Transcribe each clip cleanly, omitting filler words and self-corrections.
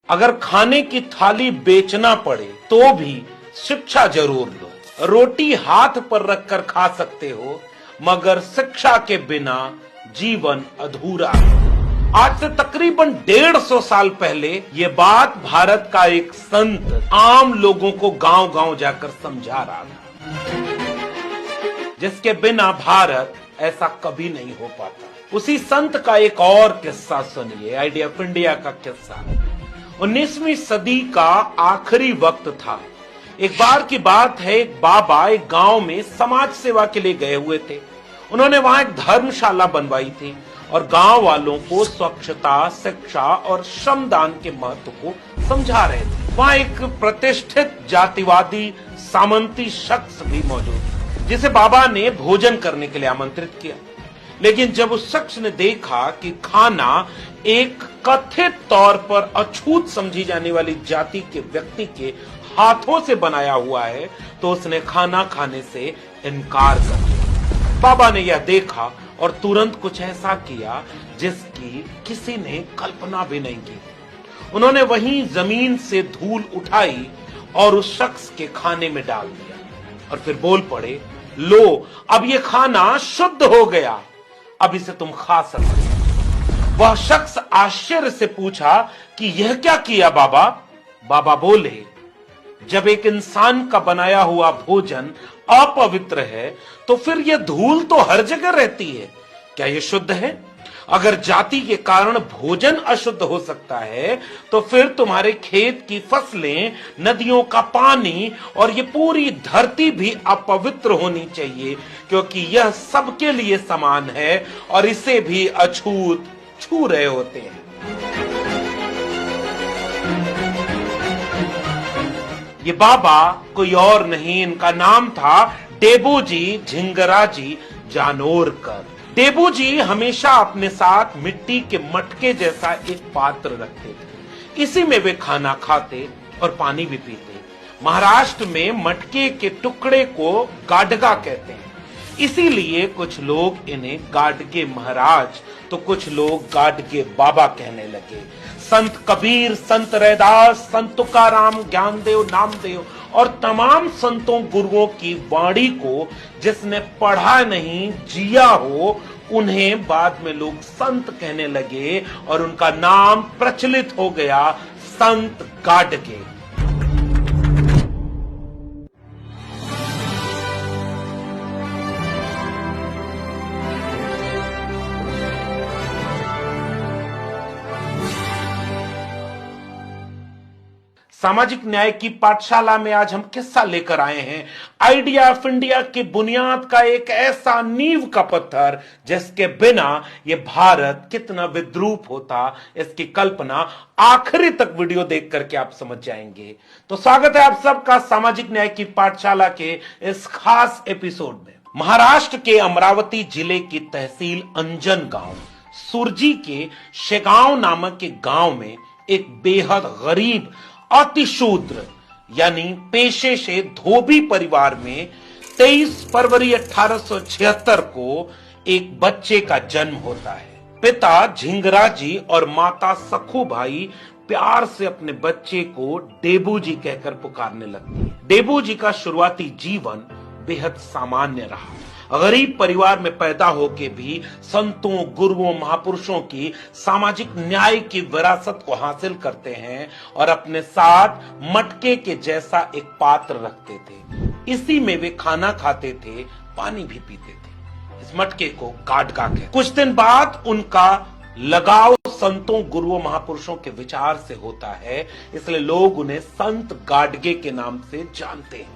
अगर खाने की थाली बेचना पड़े तो भी शिक्षा जरूर लो। रोटी हाथ पर रखकर खा सकते हो, मगर शिक्षा के बिना जीवन अधूरा है। आज से तकरीबन 150 साल पहले ये बात भारत का एक संत आम लोगों को गांव गांव जाकर समझा रहा था, जिसके बिना भारत ऐसा कभी नहीं हो पाता। उसी संत का एक और किस्सा सुनिए, आइडिया ऑफ इंडिया का किस्सा। 19वीं सदी का आखिरी वक्त था। एक बार की बात है, एक बाबा एक गांव में समाज सेवा के लिए गए हुए थे। उन्होंने वहां एक धर्मशाला बनवाई थी और गांव वालों को स्वच्छता, शिक्षा और श्रमदान के महत्व को समझा रहे थे। वहां एक प्रतिष्ठित जातिवादी सामंती शख्स भी मौजूद था, जिसे बाबा ने भोजन करने के लिए आमंत्रित किया। लेकिन जब उस शख्स ने देखा कि खाना एक कथित तौर पर अछूत समझी जाने वाली जाति के व्यक्ति के हाथों से बनाया हुआ है, तो उसने खाना खाने से इनकार कर दिया। बाबा ने यह देखा और तुरंत कुछ ऐसा किया जिसकी किसी ने कल्पना भी नहीं की। उन्होंने वहीं जमीन से धूल उठाई और उस शख्स के खाने में डाल दिया और फिर बोल पड़े, लो, अब ये खाना शुद्ध हो गया, अब इसे तुम खा सकते हो। वह शख्स आश्चर्य से पूछा कि यह क्या किया बाबा? बाबा बोले, जब एक इंसान का बनाया हुआ भोजन अपवित्र है तो फिर यह धूल तो हर जगह रहती है, क्या यह शुद्ध है? अगर जाति के कारण भोजन अशुद्ध हो सकता है तो फिर तुम्हारे खेत की फसलें, नदियों का पानी और ये पूरी धरती भी अपवित्र होनी चाहिए, क्योंकि यह सबके लिए समान है और इसे भी अछूत छू रहे होते हैं। ये बाबा कोई और नहीं, इनका नाम था डेबूजी झिंगराजी जानोरकर। डेबू जी हमेशा अपने साथ मिट्टी के मटके जैसा एक पात्र रखते थे। इसी में वे खाना खाते और पानी भी पीते। महाराष्ट्र में मटके के टुकड़े को गाडगा कहते हैं, इसीलिए कुछ लोग इन्हें गाडगे महाराज तो कुछ लोग गाडगे बाबा कहने लगे। संत कबीर, संत रैदास, संत तुकाराम, ज्ञानदेव, नामदेव और तमाम संतों गुरुओं की वाणी को जिसने पढ़ा नहीं, जिया हो, उन्हें बाद में लोग संत कहने लगे और उनका नाम प्रचलित हो गया, संत गाडगे। सामाजिक न्याय की पाठशाला में आज हम किस्सा लेकर आए हैं, आइडिया ऑफ इंडिया की बुनियाद का एक ऐसा नींव का पत्थर जिसके बिना यह भारत कितना विद्रूप होता, इसकी कल्पना आखिरी तक वीडियो देख करके आप समझ जाएंगे। तो स्वागत है आप सबका सामाजिक न्याय की पाठशाला के इस खास एपिसोड में। महाराष्ट्र के अमरावती जिले की तहसील अंजन गांव सुरजी के शेगांव नामक एक गांव में एक बेहद गरीब अतिशूद्र यानी पेशे से धोबी परिवार में 23 फरवरी 1876 को एक बच्चे का जन्म होता है। पिता झिंगराजी और माता सखूभाई प्यार से अपने बच्चे को डेबू जी कहकर पुकारने लगते हैं। डेबू जी का शुरुआती जीवन बेहद सामान्य रहा। गरीब परिवार में पैदा होके भी संतों, गुरुओं, महापुरुषों की सामाजिक न्याय की विरासत को हासिल करते हैं और अपने साथ मटके के जैसा एक पात्र रखते थे। इसी में वे खाना खाते थे, पानी भी पीते थे। इस मटके को गाडगा कहते। कुछ दिन बाद उनका लगाव संतों, गुरुओं, महापुरुषों के विचार से होता है, इसलिए लोग उन्हें संत गाडगे के नाम से जानते हैं।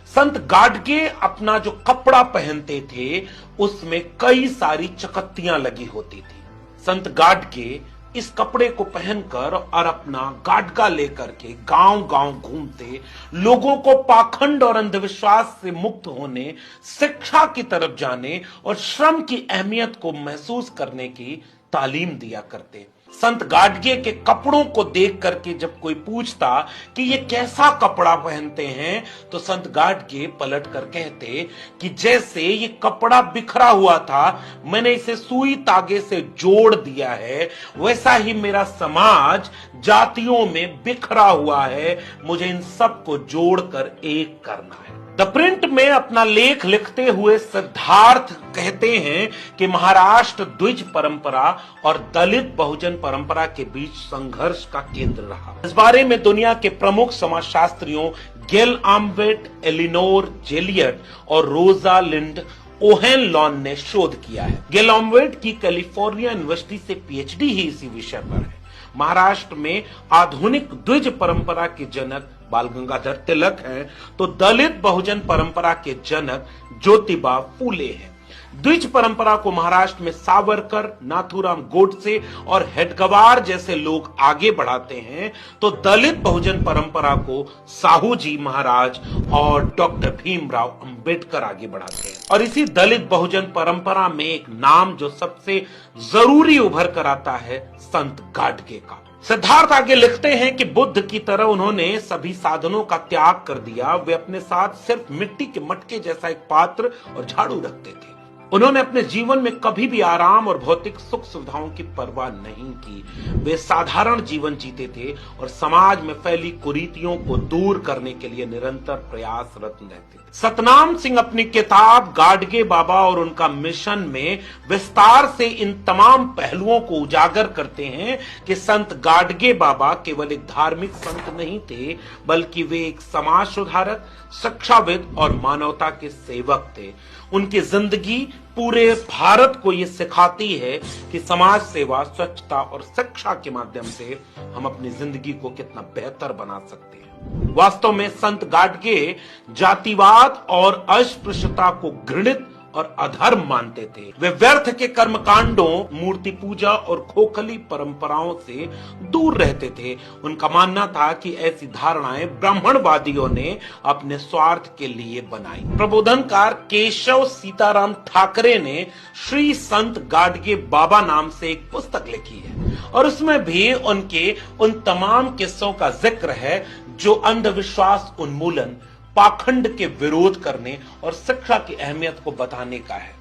संत गाडगे अपना जो कपड़ा पहनते थे उसमें कई सारी चकत्तियां लगी होती थी। संत गाडगे इस कपड़े को पहनकर और अपना गाडगा लेकर के गांव गांव घूमते, लोगों को पाखंड और अंधविश्वास से मुक्त होने, शिक्षा की तरफ जाने और श्रम की अहमियत को महसूस करने की तालीम दिया करते। संत गाडगे के कपड़ों को देख करके जब कोई पूछता कि ये कैसा कपड़ा पहनते हैं, तो संत गाडगे पलट कर कहते कि जैसे ये कपड़ा बिखरा हुआ था, मैंने इसे सुई तागे से जोड़ दिया है, वैसा ही मेरा समाज जातियों में बिखरा हुआ है, मुझे इन सबको जोड़कर एक करना है। द प्रिंट में अपना लेख लिखते हुए सिद्धार्थ कहते हैं कि महाराष्ट्र द्विज परंपरा और दलित बहुजन परंपरा के बीच संघर्ष का केंद्र रहा। इस बारे में दुनिया के प्रमुख समाजशास्त्रियों गेल आम्वेट, एलिनोर जेलियट और रोजा लिंड ओहेनलॉन ने शोध किया है। गेल आम्वेट की कैलिफोर्निया यूनिवर्सिटी से पीएचडी ही इसी विषय पर है। महाराष्ट्र में आधुनिक द्विज परंपरा के जनक बाल गंगाधर तिलक हैं, तो दलित बहुजन परंपरा के जनक ज्योतिबा फूले हैं। द्विज परंपरा को महाराष्ट्र में सावरकर, नाथूराम गोडसे और हेडगवार जैसे लोग आगे बढ़ाते हैं, तो दलित बहुजन परंपरा को साहू जी महाराज और डॉक्टर भीमराव अंबेडकर आगे बढ़ाते हैं। और इसी दलित बहुजन परंपरा में एक नाम जो सबसे जरूरी उभर कर आता है, संत गाडगे का। सिद्धार्थ आगे लिखते हैं कि बुद्ध की तरह उन्होंने सभी साधनों का त्याग कर दिया। वे अपने साथ सिर्फ मिट्टी के मटके जैसा एक पात्र और झाड़ू रखते थे। उन्होंने अपने जीवन में कभी भी आराम और भौतिक सुख सुविधाओं की परवाह नहीं की। वे साधारण जीवन जीते थे और समाज में फैली कुरीतियों को दूर करने के लिए निरंतर प्रयासरत रहते थे। सतनाम सिंह अपनी किताब गाडगे बाबा और उनका मिशन में विस्तार से इन तमाम पहलुओं को उजागर करते हैं कि संत गाडगे बाबा केवल एक धार्मिक संत नहीं थे, बल्कि वे एक समाज सुधारक, शिक्षाविद और मानवता के सेवक थे। उनकी जिंदगी पूरे भारत को ये सिखाती है कि समाज सेवा, स्वच्छता और शिक्षा के माध्यम से हम अपनी जिंदगी को कितना बेहतर बना सकते हैं। वास्तव में संत गाडगे जातिवाद और अस्पृश्यता को घृणित और अधर्म मानते थे। वे व्यर्थ के कर्मकांडों, मूर्ति पूजा और खोखली परंपराओं से दूर रहते थे। उनका मानना था कि ऐसी धारणाएं ब्राह्मणवादियों ने अपने स्वार्थ के लिए बनाई। प्रबोधनकार केशव सीताराम ठाकरे ने श्री संत गाडगे बाबा नाम से एक पुस्तक लिखी है और उसमें भी उनके उन तमाम किस्सों का जिक्र है जो अंधविश्वास उन्मूलन, पाखंड के विरोध करने और शिक्षा की अहमियत को बताने का है।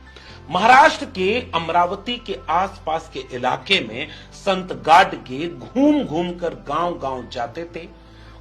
महाराष्ट्र के अमरावती के आसपास के इलाके में संत गाडगे घूम घूम कर गांव गांव जाते थे।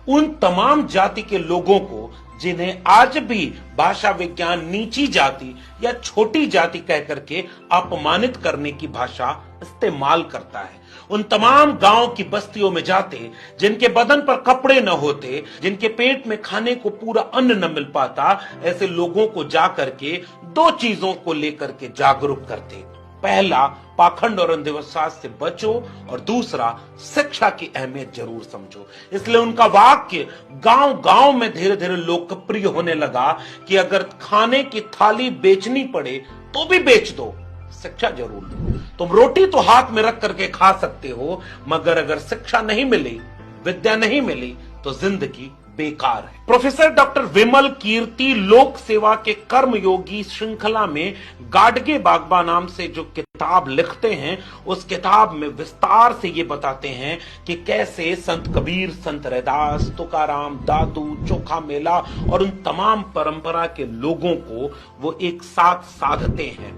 उन तमाम जाति के लोगों को जिन्हें आज भी भाषा विज्ञान नीची जाति या छोटी जाति कहकर के अपमानित करने की भाषा इस्तेमाल करता है, उन तमाम गांव की बस्तियों में जाते, जिनके बदन पर कपड़े न होते, जिनके पेट में खाने को पूरा अन्न न मिल पाता, ऐसे लोगों को जाकर के दो चीजों को लेकर के जागरूक करते। पहला, पाखंड और अंधविश्वास से बचो और दूसरा, शिक्षा की अहमियत जरूर समझो। इसलिए उनका वाक्य गांव गांव में धीरे धीरे लोकप्रिय होने लगा कि अगर खाने की थाली बेचनी पड़े तो भी बेच दो, शिक्षा जरूर दो। तुम रोटी तो हाथ में रख करके खा सकते हो, मगर अगर शिक्षा नहीं मिली, विद्या नहीं मिली, तो जिंदगी बेकार है। प्रोफेसर डॉक्टर विमल कीर्ति लोक सेवा के कर्मयोगी श्रृंखला में गाडगे बाबा नाम से जो किताब लिखते हैं, उस किताब में विस्तार से ये बताते हैं कि कैसे संत कबीर, संत रैदास, तुकाराम, दादू, चोखा मेला और उन तमाम परंपरा के लोगों को वो एक साथ साधते हैं।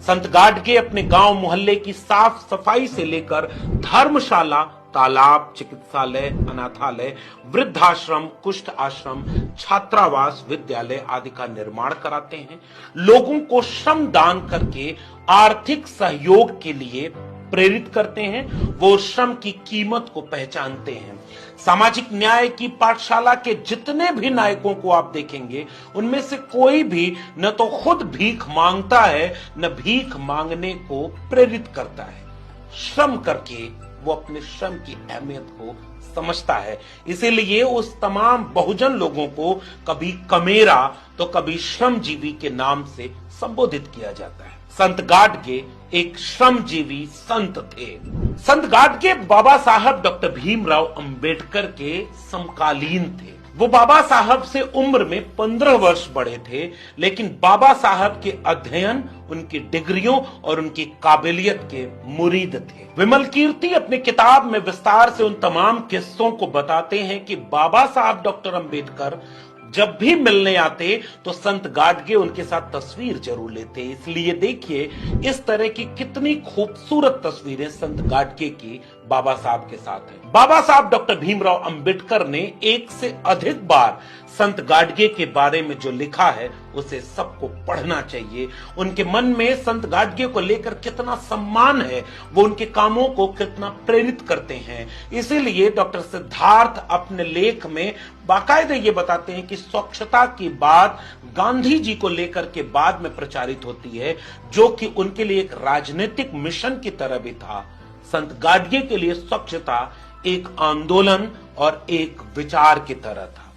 संत गाडगे अपने गांव मोहल्ले की साफ सफाई से लेकर धर्मशाला, तालाब, चिकित्सालय, अनाथालय, वृद्धाश्रम, कुष्ठ आश्रम, छात्रावास, विद्यालय आदि का निर्माण कराते हैं। लोगों को श्रम दान करके आर्थिक सहयोग के लिए प्रेरित करते हैं। वो श्रम की कीमत को पहचानते हैं। सामाजिक न्याय की पाठशाला के जितने भी नायकों को आप देखेंगे, उनमें से कोई भी न तो खुद भीख मांगता है, न भीख मांगने को प्रेरित करता है। श्रम करके वो अपने श्रम की अहमियत को समझता है। इसीलिए उस तमाम बहुजन लोगों को कभी कमेरा तो कभी श्रमजीवी के नाम से संबोधित किया जाता है। संत गाडगे एक श्रमजीवी संत थे। संत गाडगे बाबा साहब डॉक्टर भीमराव अंबेडकर के समकालीन थे। वो बाबा साहब से उम्र में 15 वर्ष बड़े थे, लेकिन बाबा साहब के अध्ययन, उनकी डिग्रियों और उनकी काबिलियत के मुरीद थे। विमल कीर्ति अपनी किताब में विस्तार से उन तमाम किस्सों को बताते हैं कि बाबा साहब डॉक्टर अंबेडकर जब भी मिलने आते तो संत गाडगे उनके साथ तस्वीर जरूर लेते। इसलिए देखिए इस तरह की कितनी खूबसूरत तस्वीरें संत गाडगे की बाबा साहब के साथ हैं। बाबा साहब डॉक्टर भीमराव अंबेडकर ने एक से अधिक बार संत गाडगे के बारे में जो लिखा है उसे सबको पढ़ना चाहिए। उनके मन में संत गाडगे को लेकर कितना सम्मान है, वो उनके कामों को कितना प्रेरित करते हैं। इसीलिए डॉक्टर सिद्धार्थ अपने लेख में बाकायदे ये बताते हैं कि स्वच्छता की बात गांधी जी को लेकर के बाद में प्रचारित होती है, जो कि उनके लिए एक राजनीतिक मिशन की तरह भी था। संत गाडगे के लिए स्वच्छता एक आंदोलन और एक विचार की तरह था।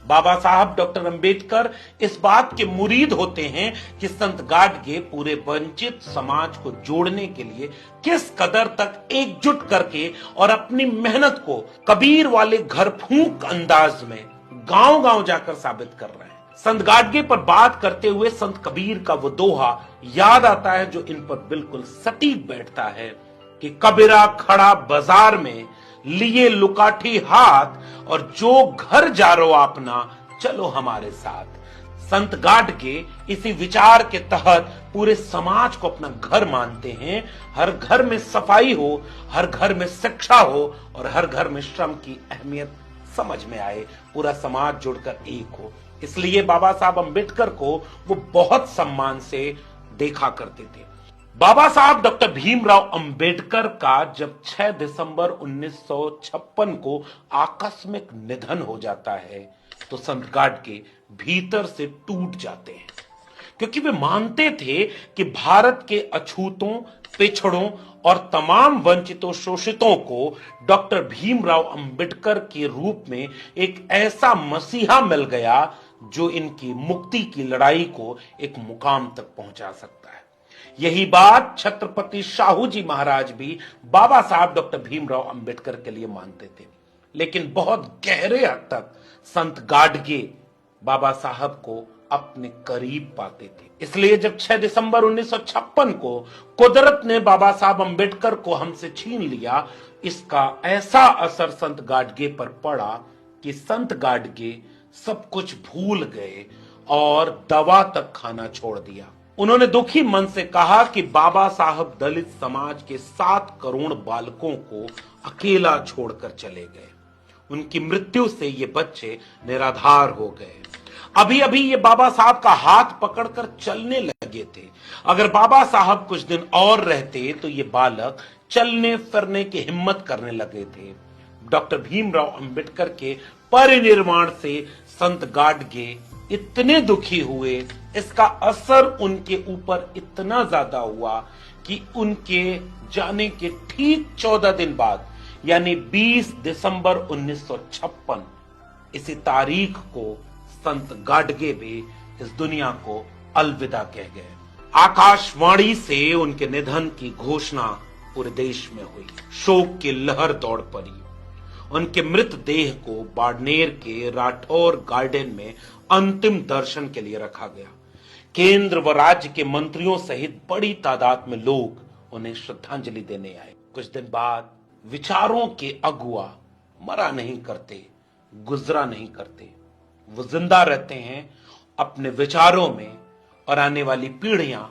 बाबा साहब डॉक्टर अंबेडकर इस बात के मुरीद होते हैं कि संत गाडगे पूरे वंचित समाज को जोड़ने के लिए किस कदर तक एकजुट करके और अपनी मेहनत को कबीर वाले घर फूंक अंदाज में गांव-गांव जाकर साबित कर रहे हैं। संत गाडगे पर बात करते हुए संत कबीर का वो दोहा याद आता है जो इन पर बिल्कुल सटीक बैठता है कि कबीरा खड़ा बाजार में लिए लुकाठी हाथ और जो घर जारो अपना चलो हमारे साथ। संत गाडगे इसी विचार के तहत पूरे समाज को अपना घर मानते हैं। हर घर में सफाई हो, हर घर में शिक्षा हो और हर घर में श्रम की अहमियत समझ में आए, पूरा समाज जुड़कर एक हो। इसलिए बाबा साहब अंबेडकर को वो बहुत सम्मान से देखा करते थे। बाबा साहब डॉक्टर भीमराव अंबेडकर का जब 6 दिसंबर 1956 को आकस्मिक निधन हो जाता है तो संत गाडगे भीतर से टूट जाते हैं, क्योंकि वे मानते थे कि भारत के अछूतों, पिछड़ों और तमाम वंचितों, शोषितों को डॉक्टर भीमराव अंबेडकर के रूप में एक ऐसा मसीहा मिल गया जो इनकी मुक्ति की लड़ाई को एक मुकाम तक पहुंचा सकता है। यही बात छत्रपति शाहू जी महाराज भी बाबा साहब डॉक्टर भीमराव अंबेडकर के लिए मानते थे, लेकिन बहुत गहरे हद तक संत गाडगे बाबा साहब को अपने करीब पाते थे। इसलिए जब 6 दिसंबर 1956 को कुदरत ने बाबा साहब अंबेडकर को हमसे छीन लिया, इसका ऐसा असर संत गाडगे पर पड़ा कि संत गाडगे सब कुछ भूल गए और दवा तक खाना छोड़ दिया। उन्होंने दुखी मन से कहा कि बाबा साहब दलित समाज के 7 करोड़ बालकों को अकेला छोड़कर चले गए। उनकी मृत्यु से ये बच्चे निराधार हो गए। अभी अभी ये बाबा साहब का हाथ पकड़कर चलने लगे थे। अगर बाबा साहब कुछ दिन और रहते तो ये बालक चलने फिरने की हिम्मत करने लगे थे। डॉक्टर भीमराव अंबेडकर के परिनिर्वाण से संत गाडगे इतने दुखी हुए, इसका असर उनके ऊपर इतना ज्यादा हुआ कि उनके जाने के ठीक 14 दिन बाद यानी 20 दिसंबर 1956 इसी तारीख को संत गाडगे भी इस दुनिया को अलविदा कह गए। आकाशवाणी से उनके निधन की घोषणा पूरे देश में हुई। शोक की लहर दौड़ पड़ी। उनके मृतदेह को बाड़मेर के राठौर गार्डन में अंतिम दर्शन के लिए रखा गया। केंद्र व राज्य के मंत्रियों सहित बड़ी तादाद में लोग उन्हें श्रद्धांजलि देने आए। कुछ दिन बाद विचारों के अगुआ मरा नहीं करते, गुजरा नहीं करते, वो जिंदा रहते हैं अपने विचारों में, और आने वाली पीढ़ियां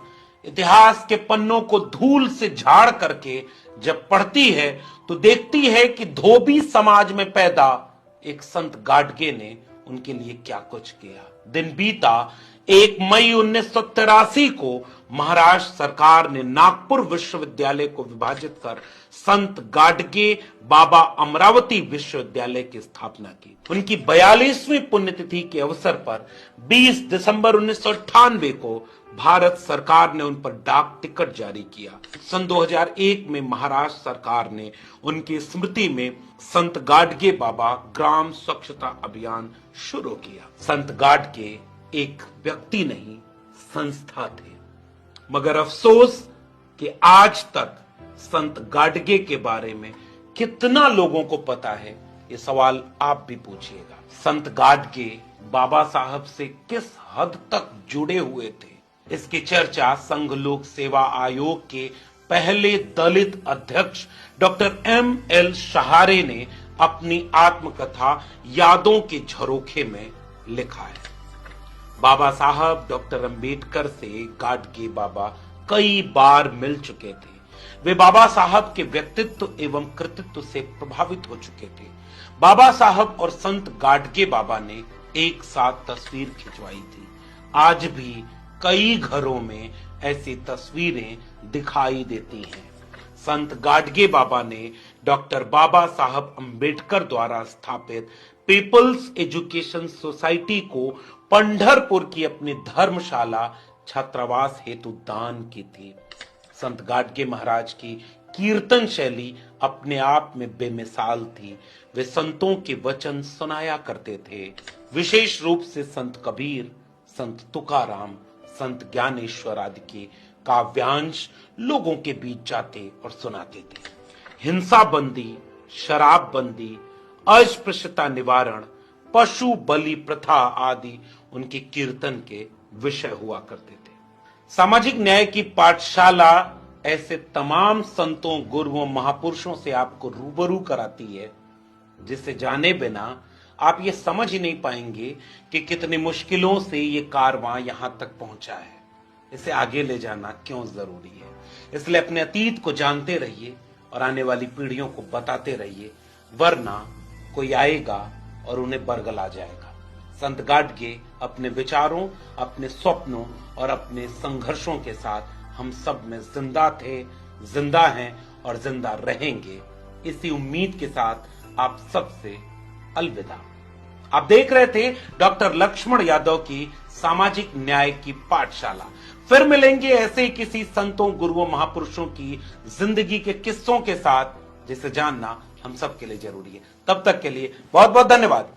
इतिहास के पन्नों को धूल से झाड़ करके जब पढ़ती है तो देखती है कि धोबी समाज में पैदा एक संत गाडगे ने उनके लिए क्या कुछ किया। दिन बीता 1 मई 1983 को महाराष्ट्र सरकार ने नागपुर विश्वविद्यालय को विभाजित कर संत गाडगे बाबा अमरावती विश्वविद्यालय की स्थापना की। उनकी 42वीं पुण्यतिथि के अवसर पर 20 दिसंबर 1998 को भारत सरकार ने उन पर डाक टिकट जारी किया। सन 2001 में महाराष्ट्र सरकार ने उनकी स्मृति में संत गाडगे बाबा ग्राम स्वच्छता अभियान शुरू किया। संत गाडगे एक व्यक्ति नहीं, संस्था थे, मगर अफसोस कि आज तक संत गाडगे के बारे में कितना लोगों को पता है, ये सवाल आप भी पूछिएगा। संत गाडगे बाबा साहब से किस हद तक जुड़े हुए थे, इसकी चर्चा संघ लोक सेवा आयोग के पहले दलित अध्यक्ष डॉक्टर M.L. शहारे ने अपनी आत्मकथा यादों के झरोखे में लिखा है। बाबा साहब डॉक्टर अंबेडकर से गाडगे बाबा कई बार मिल चुके थे। वे बाबा साहब के व्यक्तित्व एवं कृतित्व से प्रभावित हो चुके थे। बाबा साहब और संत गाडगे बाबा ने एक साथ तस्वीर खिंचवाई थी। आज भी कई घरों में ऐसी तस्वीरें दिखाई देती हैं। संत गाडगे बाबा ने डॉक्टर बाबा साहब अंबेडकर द्वारा स्थापित पीपल्स एजुकेशन सोसाइटी को पंढरपुर की अपनी धर्मशाला छात्रावास हेतु दान की थी। संत गाडगे महाराज की कीर्तन शैली अपने आप में बेमिसाल थी। वे संतों के वचन सुनाया करते थे। विशेष रूप से संत कबीर, संत तुकाराम, संत ज्ञानेश्वर आदि के काव्यांश लोगों के बीच जाते और सुनाते थे। हिंसा बंदी, शराब बंदी, अस्पृश्यता निवारण, पशु बलि प्रथा आदि उनके कीर्तन के विषय हुआ करते थे। सामाजिक न्याय की पाठशाला ऐसे तमाम संतों, गुरुओं, महापुरुषों से आपको रूबरू कराती है जिसे जाने बिना आप ये समझ ही नहीं पाएंगे कि कितनी मुश्किलों से ये कारवां यहां तक पहुंचा है। इसे आगे ले जाना क्यों जरूरी है। इसलिए अपने अतीत को जानते रहिए और आने वाली पीढ़ियों को बताते रहिए, वरना कोई आएगा और उन्हें बरगला जाएगा। संत गाडगे अपने विचारों, अपने स्वप्नों और अपने संघर्षों के साथ हम सब में जिंदा थे, जिंदा हैं और जिंदा रहेंगे। इसी उम्मीद के साथ आप सबसे अलविदा। आप देख रहे थे डॉक्टर लक्ष्मण यादव की सामाजिक न्याय की पाठशाला। फिर मिलेंगे ऐसे ही किसी संतों, गुरुओं, महापुरुषों की जिंदगी के किस्सों के साथ जिसे जानना हम सब के लिए जरूरी है। तब तक के लिए बहुत बहुत धन्यवाद।